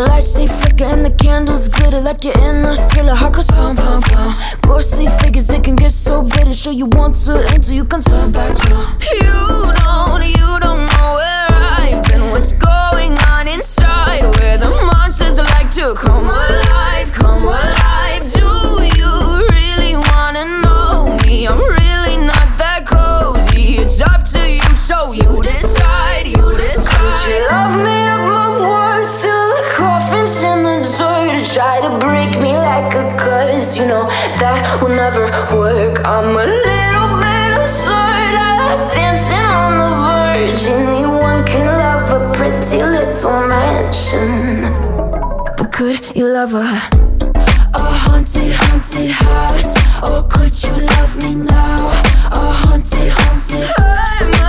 Lights they flicker and the candles glitter like you're in a thriller. Heart goes pound, pound, pound. Ghostly figures, they can get so bitter. Sure you want to enter, you can turn back now. You don't know where I've been. What's going on inside, where the monsters like to come alive, come alive. Do you really wanna know me? I'm really not that cozy. It's up to you, so you decide, you decide. Would you love me at my worst till the coffin's in the dirt? Try to break me like a curse, you know that will never work. I'm a little bit absurd, I like dancing on the verge. Anyone can love a pretty little mansion, but could you love a haunted, haunted house? Or could you love me now? A haunted, haunted, I'm a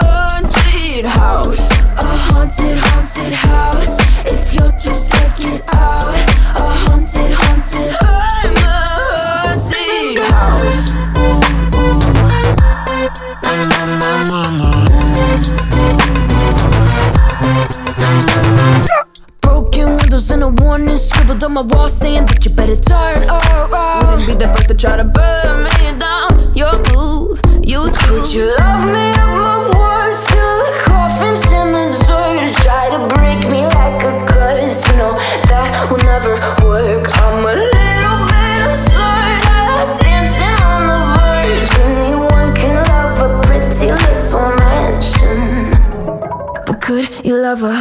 haunted house. A haunted, haunted house. If you're too scared, get out. A haunted, haunted, I'm a haunted house. Na na na na. Broken windows and a warning scribbled on my wall saying that you better turn around. Wouldn't be the first to try to burn me down. You're blue, you too. Would you love me at my worst till the coffin's in the dirt? Try to break me like a curse, you know that will never work. I'm a little bit absurd, I like dancing on the verge. Anyone can love a pretty little mansion, but could you love a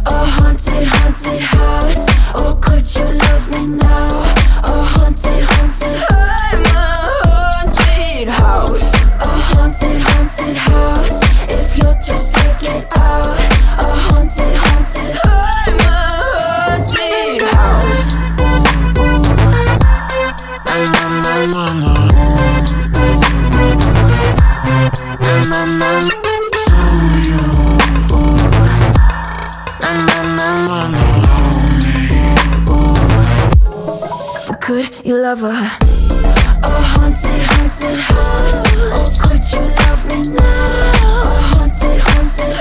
haunted, haunted house? Or could you love me now? A haunted, haunted, I'm a haunted house. A haunted, haunted house. If you're too scared, get out. A haunted, haunted, I'm a haunted house. Na na na na. Na na na. Could you love a haunted, haunted house? Or could you love me now? A haunted, haunted